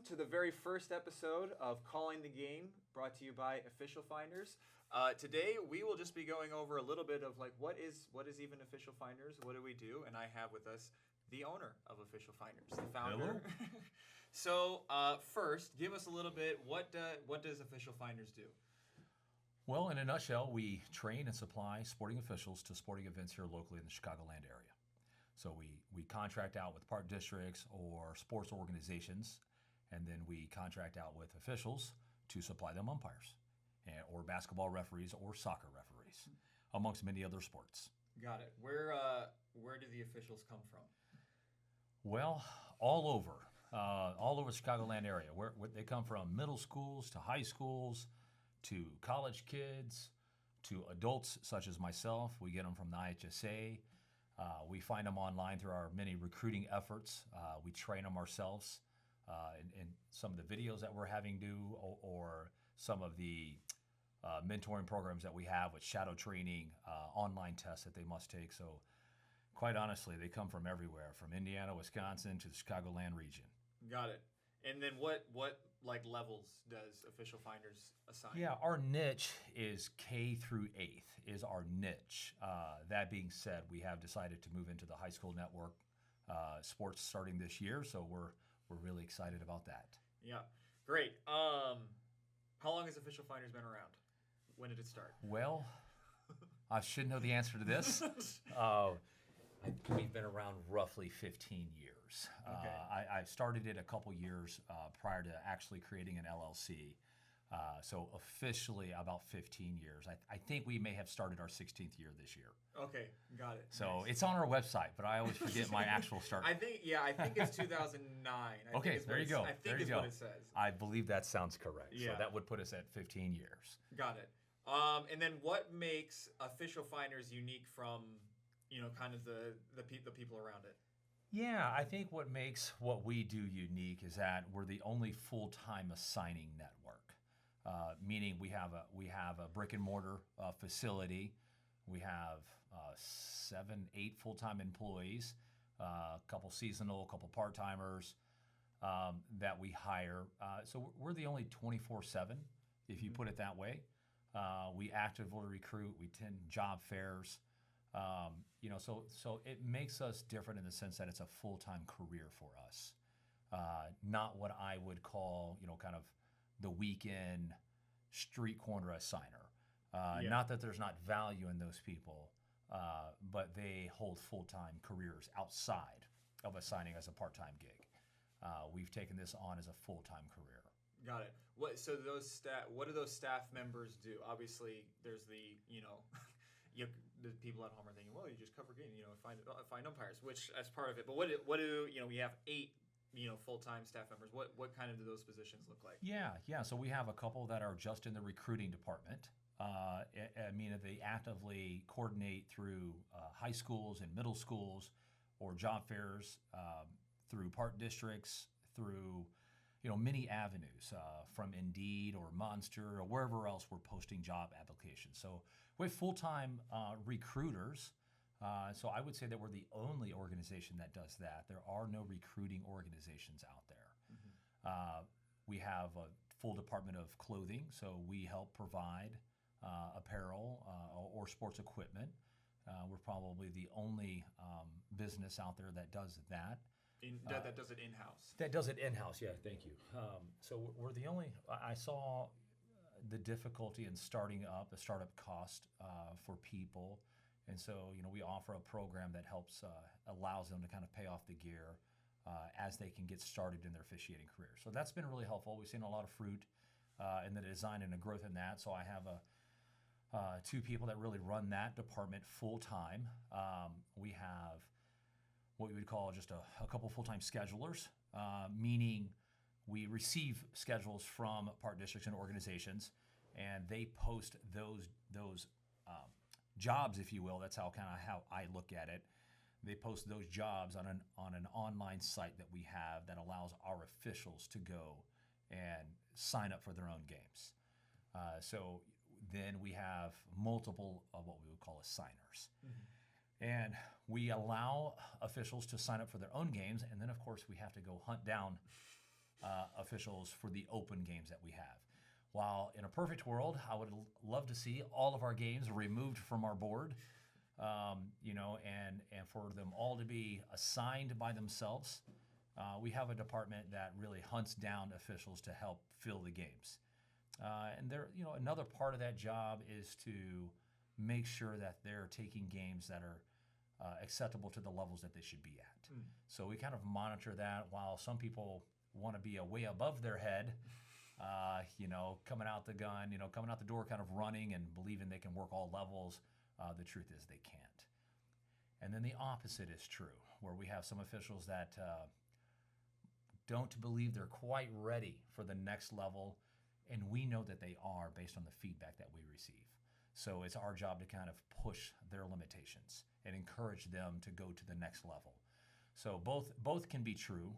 to the very first episode of Calling the Game, brought to you by Official Finders. Today we will just be going over a little bit of like what is even Official Finders, what do we do, and I have with us the owner of Official Finders, the founder. So first, give us a little bit. What does Official Finders do? Well, in a nutshell, we train and supply sporting officials to sporting events here locally in the Chicagoland area. So we contract out with park districts or sports organizations, and then we contract out with officials to supply them umpires, or basketball referees or soccer referees, amongst many other sports. Got it. Where do the officials come from? Well, all over the Chicagoland area. Where they come from, middle schools to high schools, to college kids, to adults such as myself. We get them from the IHSA. We find them online through our many recruiting efforts. We train them ourselves in some of the videos that we're having do, or some of the mentoring programs that we have with shadow training, online tests that they must take. So quite honestly, they come from everywhere, from Indiana, Wisconsin to the Chicagoland region. Got it. And then what like levels does Official Finders assign? Yeah, our niche is K through 8th is our niche. That being said, we have decided to move into the high school network sports starting this year, so we're really excited about that. Yeah, great. How long has Official Finders been around? When did it start? Well, I should know the answer to this. We've been around roughly 15 years. Okay. I started it a couple years prior to actually creating an LLC. So officially about 15 years. I think we may have started our 16th year this year. Okay, got it. So Nice. It's on our website, but I always forget my actual start. I think it's 2009. Okay, there you go. I think is what it says. I believe that sounds correct. Yeah. So that would put us at 15 years. Got it. And then what makes Official Finders unique from, kind of the people around it? Yeah, I think what makes what we do unique is that we're the only full-time assigning network. Meaning we have a brick and mortar facility. We have 7, 8 full-time employees, a couple seasonal, a couple part-timers that we hire. So we're the only 24/7, if you put it that way. We actively recruit. We attend job fairs. So it makes us different in the sense that it's a full-time career for us, not what I would call, kind of the weekend street corner assigner. Not that there's not value in those people, but they hold full-time careers outside of assigning as a part-time gig. We've taken this on as a full-time career. Got it. What do those staff members do? Obviously, there's the the people at home are thinking, well, you just cover game, find umpires, which as part of it. But what do we have 8 full-time staff members. What kind of do those positions look like? Yeah. So we have a couple that are just in the recruiting department. They actively coordinate through high schools and middle schools, or job fairs, through park districts, through many avenues, from Indeed or Monster or wherever else we're posting job applications. So we have full-time recruiters. So I would say that we're the only organization that does that. There are no recruiting organizations out there. Mm-hmm. We have a full department of clothing, so we help provide apparel or sports equipment. We're probably the only business out there that does that. That does it in-house. That does it in-house, yeah, thank you. So we're the only, I saw the difficulty in starting up, the startup cost for people. And so, we offer a program that helps, allows them to kind of pay off the gear as they can get started in their officiating career. So that's been really helpful. We've seen a lot of fruit in the design and the growth in that. So I have 2 people that really run that department full-time. We have what we would call just a couple full-time schedulers, meaning we receive schedules from park districts and organizations, and they post those jobs, if you will. That's how I look at it. They post those jobs on an online site that we have that allows our officials to go and sign up for their own games. So then we have multiple of what we would call assigners. Mm-hmm. And we allow officials to sign up for their own games, and then of course we have to go hunt down officials for the open games that we have. While in a perfect world, I would love to see all of our games removed from our board, and for them all to be assigned by themselves. We have a department that really hunts down officials to help fill the games. And another part of that job is to make sure that they're taking games that are acceptable to the levels that they should be at. So we kind of monitor that while some people want to be way above their head, coming out the gun, coming out the door kind of running and believing they can work all levels. The truth is they can't. And then the opposite is true, where we have some officials that don't believe they're quite ready for the next level, and we know that they are based on the feedback that we receive. So it's our job to kind of push their limitations and encourage them to go to the next level. So both can be true.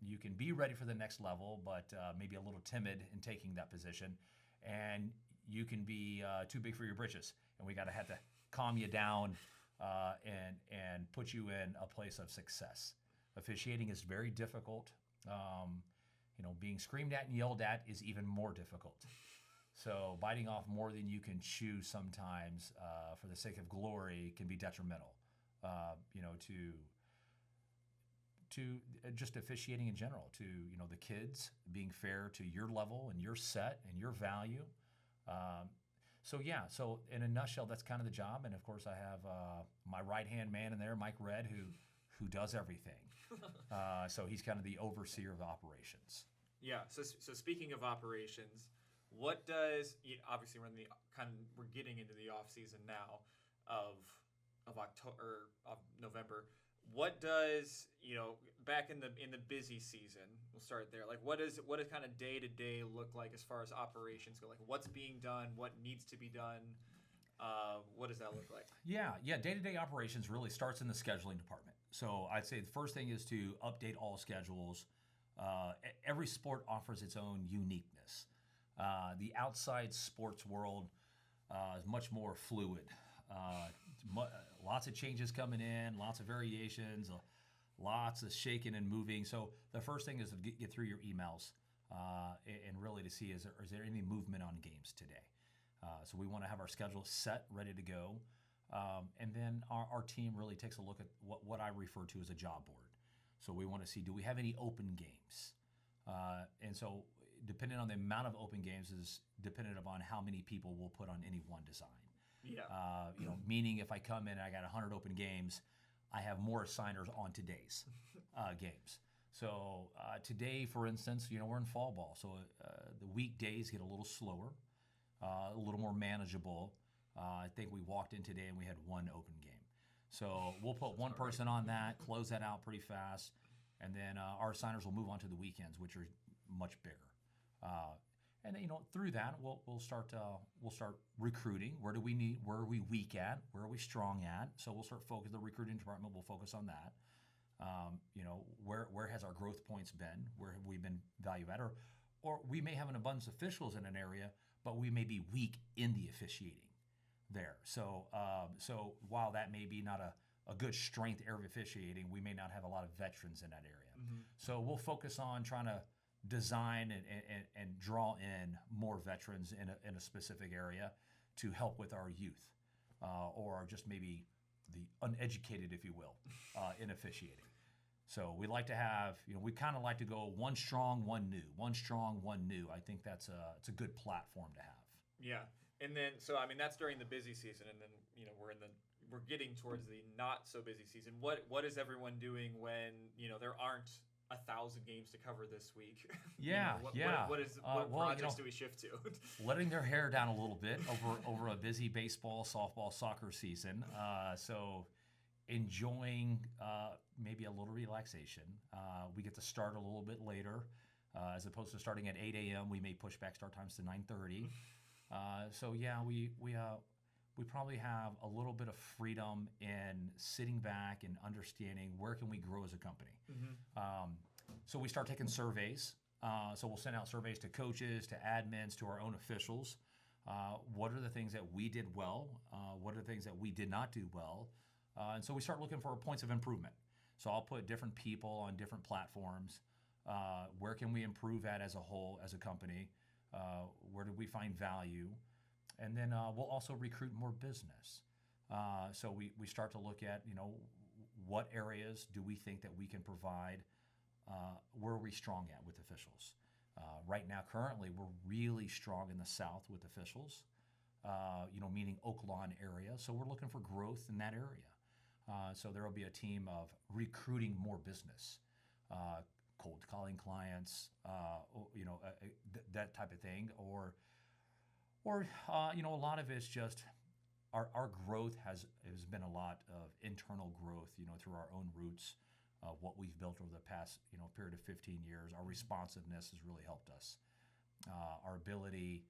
You can be ready for the next level, but maybe a little timid in taking that position, and you can be too big for your britches, and we have to calm you down and put you in a place of success. Officiating is very difficult. Being screamed at and yelled at is even more difficult. So biting off more than you can chew sometimes for the sake of glory can be detrimental, to just officiating in general, to the kids, being fair to your level and your set and your value. So in a nutshell, that's kind of the job. And of course, I have my right-hand man in there, Mike Red, who does everything. So he's kind of the overseer of operations. Yeah. So speaking of operations, what does obviously we're getting into the off season now of October of November. What does back in the busy season? We'll start there. Like what does kind of day to day look like as far as operations go? Like what's being done? What needs to be done? What does that look like? Yeah. Day to day operations really starts in the scheduling department. So I'd say the first thing is to update all schedules. Every sport offers its own uniqueness. The outside sports world is much more fluid. Lots of changes coming in, lots of variations, lots of shaking and moving. So the first thing is to get through your emails and really to see is there any movement on games today. So we want to have our schedule set, ready to go. And then our team really takes a look at what I refer to as a job board. So we want to see, do we have any open games? And so depending on the amount of open games is dependent upon how many people will put on any one design. Yeah. Meaning if I come in and I got 100 open games, I have more assigners on today's games. So today, for instance, we're in fall ball. So the weekdays get a little slower, a little more manageable. I think we walked in today and we had one open game. So we'll put one person on that, close that out pretty fast, and then our assigners will move on to the weekends, which are much bigger. And through that we'll start recruiting. Where are we weak at? Where are we strong at? So we'll start focus. The recruiting department will focus on that. Where has our growth points been? Where have we been value add? Or we may have an abundance of officials in an area, but we may be weak in the officiating there. So while that may be not a good strength area of officiating, we may not have a lot of veterans in that area. Mm-hmm. So we'll focus on trying to design and draw in more veterans in a specific area to help with our youth, or just maybe the uneducated, if you will, in officiating. So we like to have, we kind of like to go one strong, one new, one strong, one new. I think it's a good platform to have. Yeah, and then that's during the busy season, and then we're getting towards the not so busy season. What is everyone doing when there aren't 1,000 games to cover this week? Yeah, what projects do we shift to? Letting their hair down a little bit over a busy baseball, softball, soccer season. So enjoying maybe a little relaxation. We get to start a little bit later, as opposed to starting at 8 a.m. We may push back start times to 9:30. We probably have a little bit of freedom in sitting back and understanding where can we grow as a company. Mm-hmm. So we start taking surveys. So we'll send out surveys to coaches, to admins, to our own officials. What are the things that we did well? What are the things that we did not do well? And so we start looking for points of improvement. So I'll put different people on different platforms Where can we improve at as a whole, as a company? Where do we find value? And then we'll also recruit more business. So we start to look at, what areas do we think that we can provide? Where are we strong at with officials? Right now, currently, we're really strong in the South with officials, meaning Oak Lawn area. So we're looking for growth in that area. So there will be a team of recruiting more business, cold calling clients, that type of thing, or a lot of it's just our growth has been a lot of internal growth, through our own roots of what we've built over the past, period of 15 years. Our responsiveness has really helped us. Our ability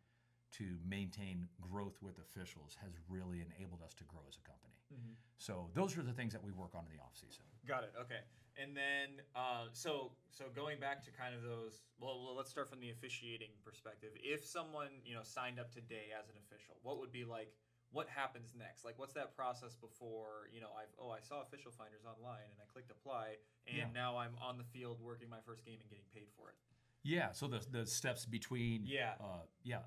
to maintain growth with officials has really enabled us to grow as a company. Mm-hmm. So those are the things that we work on in the off season. Got it. Okay. And then, so going back to kind of those, well, let's start from the officiating perspective. If someone, signed up today as an official, what would be like, what happens next? Like, what's that process before, I saw Official Finders online and I clicked apply and now I'm on the field working my first game and getting paid for it. Yeah. So the steps between,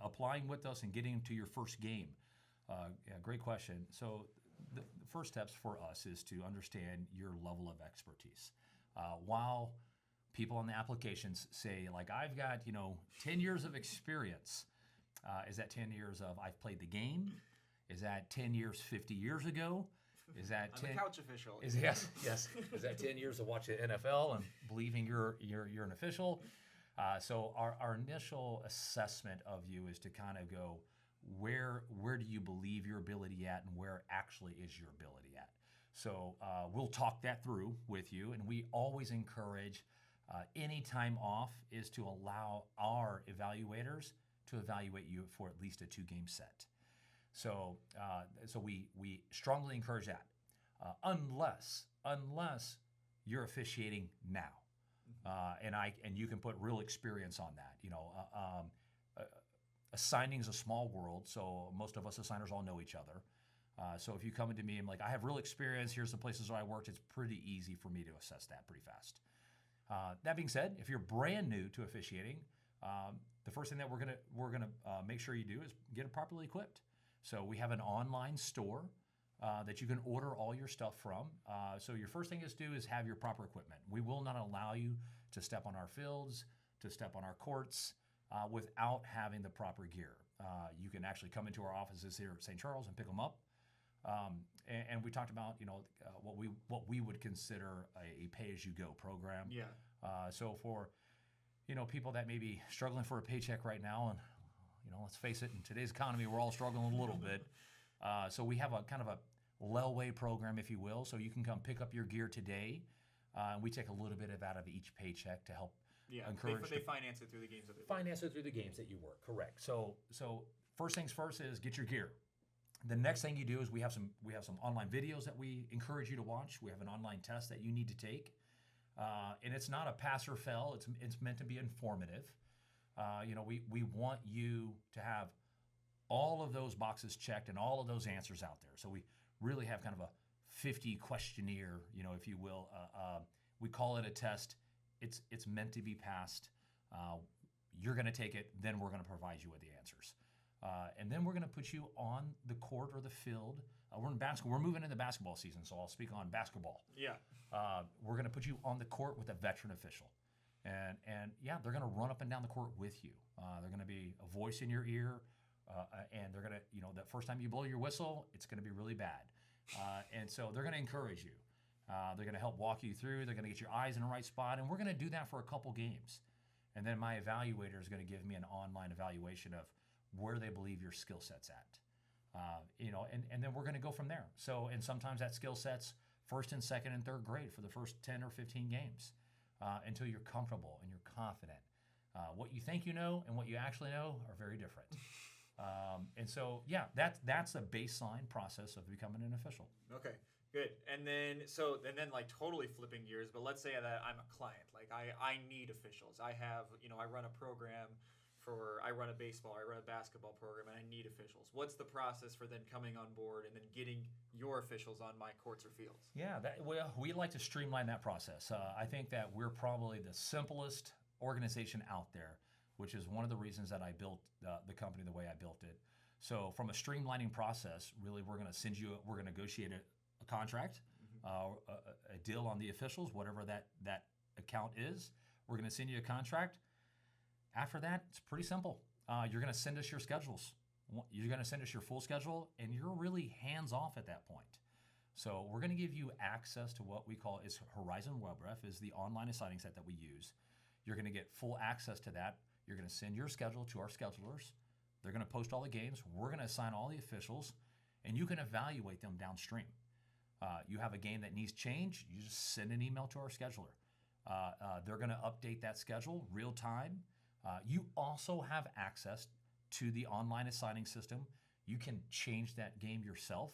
applying with us and getting to your first game. Great question. So the first steps for us is to understand your level of expertise. While people on the applications say, like, I've got, 10 years of experience, is that 10 years of I've played the game? Is that 10 years 50 years ago? Is that I'm a couch official. Yes. Is that 10 years of watching NFL and believing you're an official? So our initial assessment of you is to kind of go, where do you believe your ability at and where actually is your ability at? So we'll talk that through with you, and we always encourage any time off is to allow our evaluators to evaluate you for at least a 2-game set. So we strongly encourage that, unless you're officiating now, and you can put real experience on that. Assigning is a small world, so most of us assigners all know each other. So if you come into me and like, I have real experience, here's the places where I worked, it's pretty easy for me to assess that pretty fast. That being said, if you're brand new to officiating, the first thing that we're gonna make sure you do is get it properly equipped. So we have an online store that you can order all your stuff from. So your first thing is to do is have your proper equipment. We will not allow you to step on our fields, to step on our courts, without having the proper gear. You can actually come into our offices here at St. Charles and pick them up. And we talked about, what we would consider a pay-as-you-go program. Yeah. So for, people that may be struggling for a paycheck right now, and let's face it, in today's economy, we're all struggling a little bit. So we have a kind of a layaway program, if you will. So you can come pick up your gear today. And we take a little bit out of each paycheck to help encourage. They finance it through the games that they finance it through the games that you work. Correct. So first things first is get your gear. The next thing you do is we have some online videos that we encourage you to watch. We have an online test that you need to take, and it's not a pass or fail. It's meant to be informative. We want you to have all of those boxes checked and all of those answers out there. So we really have kind of a 50 questionnaire, if you will. We call it a test. It's meant to be passed. You're going to take it, then we're going to provide you with the answers. And then we're going to put you on the court or the field. We're in basketball. We're moving into basketball season, so I'll speak on basketball. Yeah. We're going to put you on the court with a veteran official. And they're going to run up and down the court with you. They're going to be a voice in your ear, and they're going to, that first time you blow your whistle, it's going to be really bad. And so they're going to encourage you. They're going to help walk you through. They're going to get your eyes in the right spot, and we're going to do that for a couple games. And then my evaluator is going to give me an online evaluation of where they believe your skill set's at. And then we're going to go from there. So, and sometimes that skill set's first and second and third grade for the first 10 or 15 games. Until you're comfortable and you're confident. What you think you know and what you actually know are very different. And so, that's a baseline process of becoming an official. Okay, good. And then like totally flipping gears, but let's say that I'm a client. Like I need officials. I have, I run a program I run a baseball, I run a basketball program, and I need officials. What's the process for then coming on board and then getting your officials on my courts or fields? Yeah, well, we like to streamline that process. I think that we're probably the simplest organization out there, which is one of the reasons that I built the company the way I built it. So from a streamlining process, really, we're going to negotiate a contract, a deal on the officials, whatever that account is. We're going to send you a contract. After that, it's pretty simple. You're going to send us your schedules. You're going to send us your full schedule, and you're really hands-off at that point. So we're going to give you access to what we call is Horizon WebRef, is the online assigning set that we use. You're going to get full access to that. You're going to send your schedule to our schedulers. They're going to post all the games. We're going to assign all the officials, and you can evaluate them downstream. You have a game that needs change, you just send an email to our scheduler. They're going to update that schedule real time. You also have access to the online assigning system. You can change that game yourself.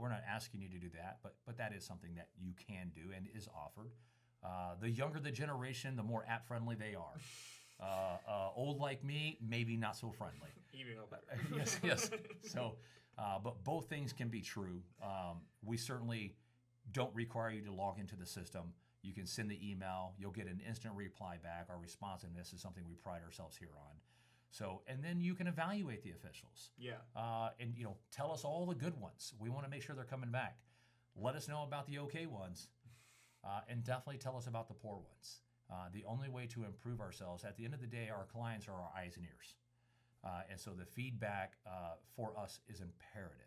We're not asking you to do that, but that is something that you can do and is offered. The younger the generation, the more app-friendly they are. Old like me, maybe not so friendly. Email better. Yes. So, but both things can be true. We certainly don't require you to log into the system. You can send the email. You'll get an instant reply back. Our responsiveness is something we pride ourselves here on. So, and then you can evaluate the officials. Yeah. And tell us all the good ones. We want to make sure they're coming back. Let us know about the okay ones, and definitely tell us about the poor ones. The only way to improve ourselves, at the end of the day, our clients are our eyes and ears. And so the feedback for us is imperative.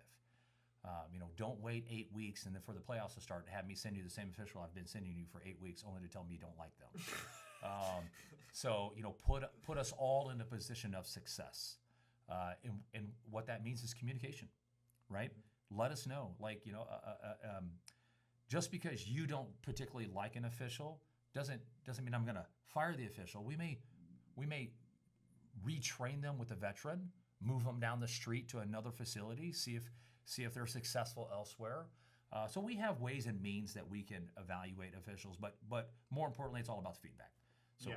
Don't wait 8 weeks and then for the playoffs to start, have me send you the same official I've been sending you for 8 weeks, only to tell me you don't like them. So put us all in a position of success. And what that means is communication, right? Let us know. Just because you don't particularly like an official doesn't mean I'm going to fire the official. We may retrain them with a veteran, move them down the street to another facility, see if they're successful elsewhere. So we have ways and means that we can evaluate officials, but more importantly, it's all about the feedback. So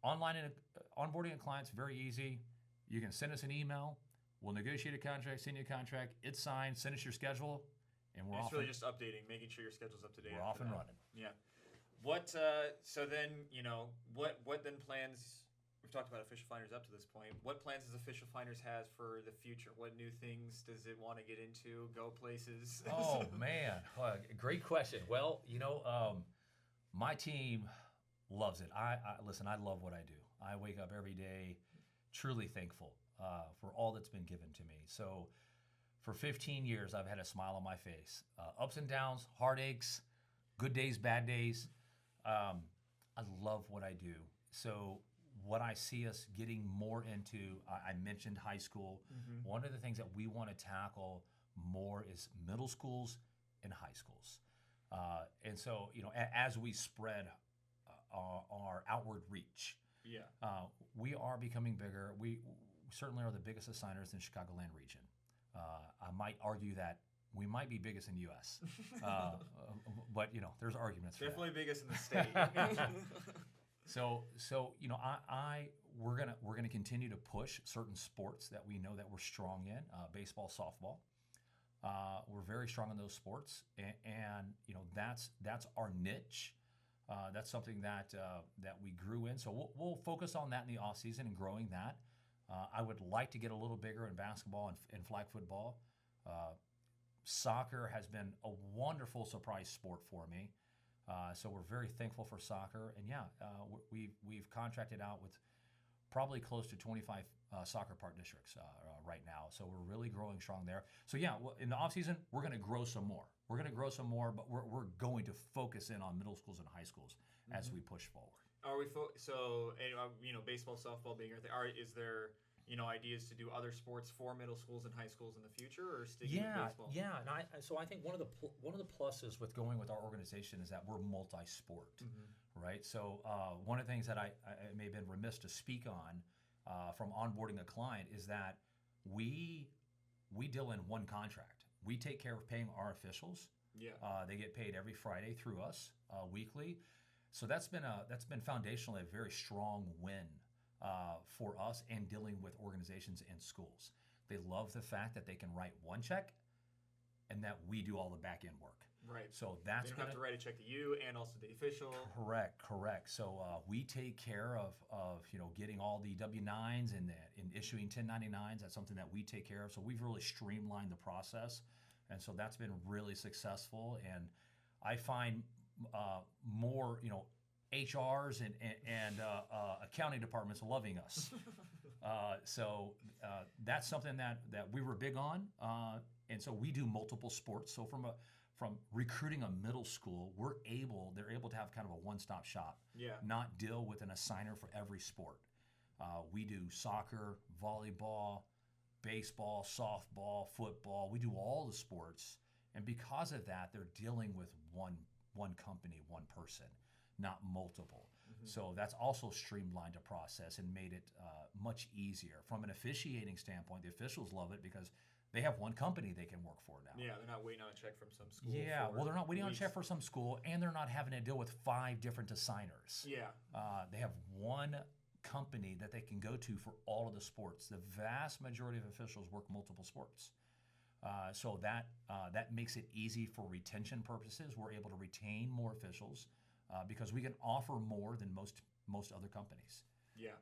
online and onboarding a client's very easy. You can send us an email. We'll negotiate a contract, send you a contract. It's signed. Send us your schedule, and we're off. It's really just updating, making sure your schedule's up to date. We're off and running. Yeah. What? So then, what then plans? We've talked about Official Finders up to this point. What plans does Official Finders has for the future? What new things does it want to get into? Go places? Oh man, great question. Well, my team loves it. Listen. I love what I do. I wake up every day truly thankful for all that's been given to me. So, for 15 years, I've had a smile on my face. Ups and downs, heartaches, good days, bad days. I love what I do. So what I see us getting more into, I mentioned high school. Mm-hmm. One of the things that we want to tackle more is middle schools and high schools. And so, as we spread our outward reach, we are becoming bigger. We certainly are the biggest assigners in the Chicagoland region. I might argue that we might be biggest in the U.S., but there's arguments. Definitely for that. Biggest in the state. So we're gonna continue to push certain sports that we know that we're strong in. Baseball, softball. We're very strong in those sports, and that's our niche. That's something that we grew in. So we'll focus on that in the off season and growing that. I would like to get a little bigger in basketball and flag football. Soccer has been a wonderful surprise sport for me. So we're very thankful for soccer. And we've contracted out with probably close to 25 soccer park districts right now. So we're really growing strong there. So in the off season, we're going to grow some more. But we're going to focus in on middle schools and high schools as we push forward. Are we baseball, softball being right there? Is there ideas to do other sports for middle schools and high schools in the future, or sticking with baseball? Yeah, and so I think one of the pluses with going with our organization is that we're multi-sport, right? So one of the things that I may have been remiss to speak on from onboarding a client is that we deal in one contract. We take care of paying our officials. Yeah, they get paid every Friday through us weekly. So that's been foundationally a very strong win for us and dealing with organizations and schools. They love the fact that they can write one check and that we do all the back end work. Right. So that's they don't have to write a check to you and also the official. Correct. So we take care of getting all the W-9s and issuing 1099s. That's something that we take care of. So we've really streamlined the process, and so that's been really successful. And I find more HRs and accounting departments loving us. So that's something that we were big on, and so we do multiple sports. So from recruiting a middle school, they're able to have kind of a one-stop shop. Yeah. Not deal with an assigner for every sport. We do soccer, volleyball, baseball, softball, football. We do all the sports, and because of that, they're dealing with one company, one person, not multiple. Mm-hmm. So that's also streamlined the process and made it much easier. From an officiating standpoint, the officials love it because they have one company they can work for now. Yeah, they're not waiting on a check from some school. Yeah, well, they're not waiting on a check for some school, and they're not having to deal with 5 different assigners. Yeah. They have one company that they can go to for all of the sports. The vast majority of officials work multiple sports. So that makes it easy for retention purposes. We're able to retain more officials because we can offer more than most other companies. Yeah.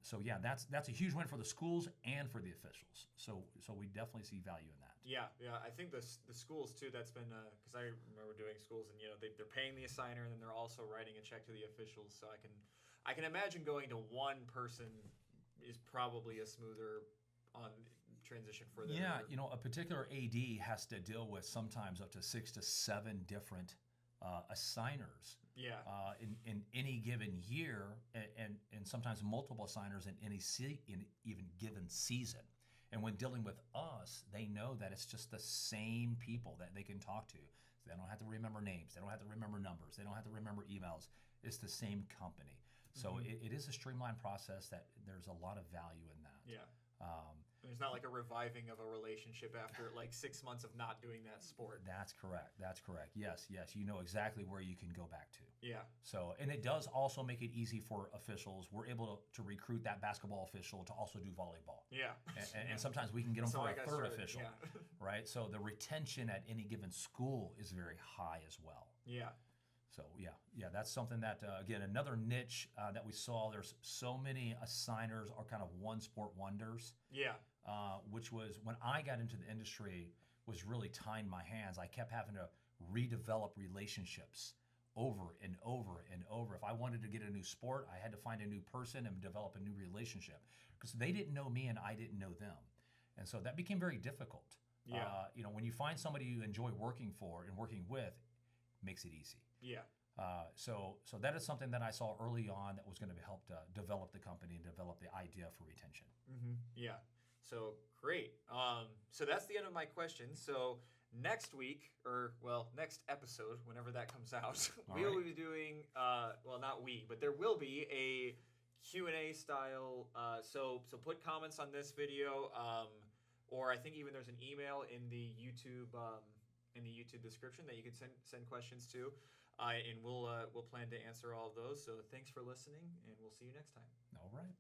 So yeah, that's a huge win for the schools and for the officials. So we definitely see value in that. Yeah. I think the schools too. That's been because I remember doing schools, and they're paying the assigner, and then they're also writing a check to the officials. So I can imagine going to one person is probably a smoother on transition for them. Yeah, a particular AD has to deal with sometimes up to 6 to 7 different assigners. Yeah. In any given year, and sometimes multiple assigners in even given season. And when dealing with us, they know that it's just the same people that they can talk to. So they don't have to remember names. They don't have to remember numbers. They don't have to remember emails. It's the same company. So it is a streamlined process that there's a lot of value in that. Yeah. There's not like a reviving of a relationship after like 6 months of not doing that sport. That's correct. Yes. You know exactly where you can go back to. Yeah. So, and it does also make it easy for officials. We're able to recruit that basketball official to also do volleyball. Yeah. And sometimes we can get them for a third started, official. Yeah. Right? So the retention at any given school is very high as well. Yeah. So yeah, that's something that again, another niche that we saw. There's so many assigners are kind of one sport wonders. Yeah. Which was when I got into the industry was really tying my hands. I kept having to redevelop relationships over and over and over. If I wanted to get a new sport, I had to find a new person and develop a new relationship because they didn't know me and I didn't know them, and so that became very difficult. Yeah. When you find somebody you enjoy working for and working with, it makes it easy. Yeah. So that is something that I saw early on that was going to help to develop the company and develop the idea for retention. Mm-hmm. Yeah. So great. So that's the end of my questions. So next week, next episode, whenever that comes out, we will be doing, not we, but there will be a Q&A style. So put comments on this video, or I think even there's an email in the YouTube description that you can send questions to. And we'll plan to answer all of those. So thanks for listening, and we'll see you next time. All right.